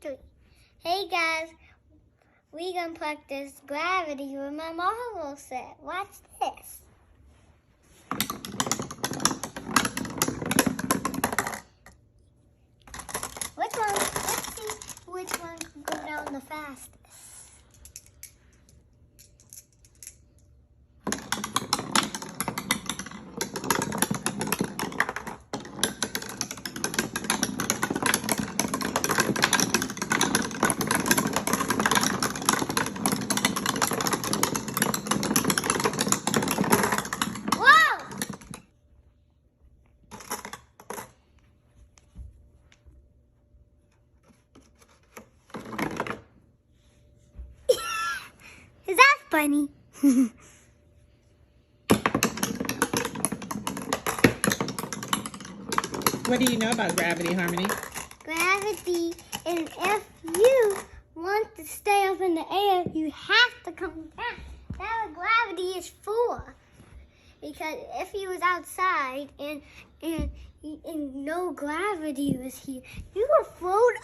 3. Hey guys, we gonna practice gravity with my marble set. Watch this. Let's see which one can go down the fastest. Is that funny? What do you know about gravity, Harmony? Gravity, and if you want to stay up in the air, you have to come back. That's what gravity is for. Because if you was outside and no gravity was here, you would float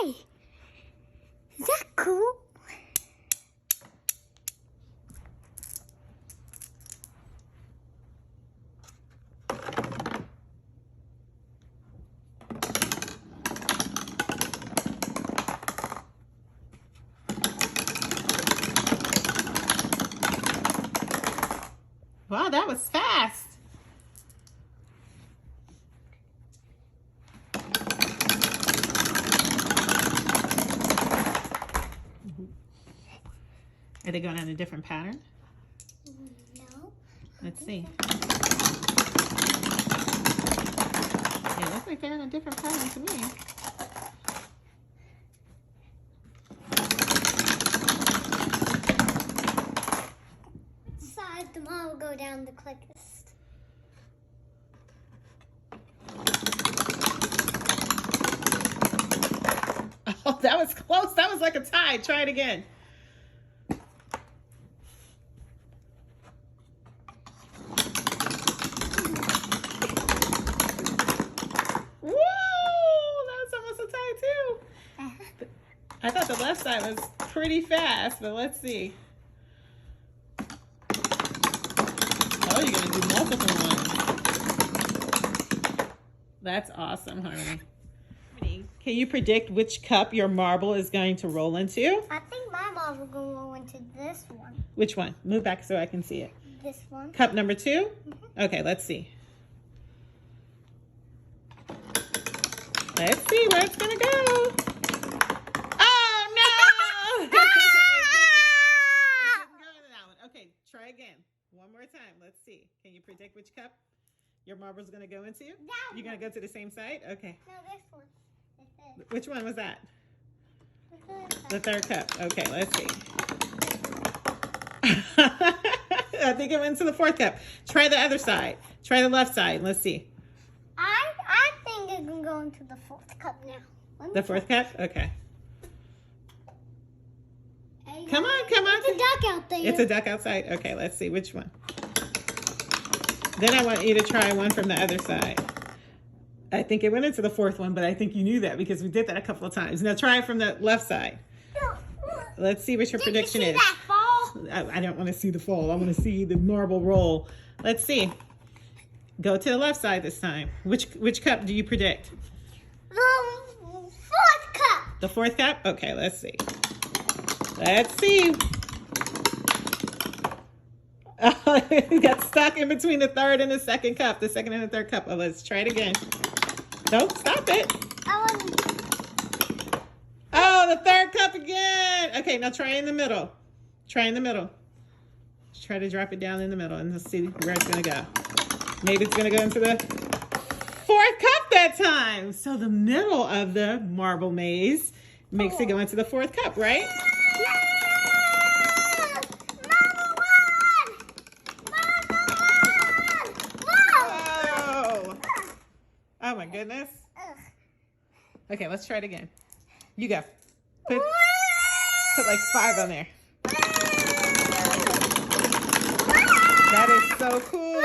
away. Is that cool? Wow, that was fast. Are they going on a different pattern? No. Let's see. It looks like they're in a different pattern to me. The marble will go down the quickest. Oh, that was close. That was like a tie. Try it again. Whoa! That was almost a tie too. I thought the left side was pretty fast, but let's see. Oh, you're going to do multiple ones. That's awesome, Harmony. Can you predict which cup your marble is going to roll into? I think my marble will go into this one. Which one? Move back so I can see it. This one. Cup number 2? Okay, let's see. Let's see where it's going to go. Oh, no! It didn't go into that one. Okay, try again. One more time. Let's see. Can you predict which cup your marble's going to go into? You're going to go to the same side? Okay. No, this one. Which one was that? The third cup. Okay, let's see. I think it went to the fourth cup. Try the other side. Try the left side. Let's see. I think it can go into the fourth cup now. The fourth cup? Okay. Come on, come on. It's a duck out there. It's a duck outside. Okay, let's see which one. Then I want you to try one from the other side. I think it went into the fourth one, but I think you knew that because we did that a couple of times. Now try it from the left side. Let's see what your prediction is. That fall? I don't want to see the fall. I want to see the marble roll. Let's see. Go to the left side this time. Which cup do you predict? The fourth cup. The fourth cup? Okay, let's see. Let's see. Oh, it got stuck in between the third and the second cup. The second and the third cup. Oh, let's try it again. Don't stop it. Oh, the third cup again. Okay, now try in the middle. Try in the middle. Try to drop it down in the middle and let's see where it's going to go. Maybe it's going to go into the fourth cup that time. So the middle of the marble maze makes it go into the fourth cup, right? Oh my goodness. Okay, let's try it again. You go. Put like 5 on there. That is so cool.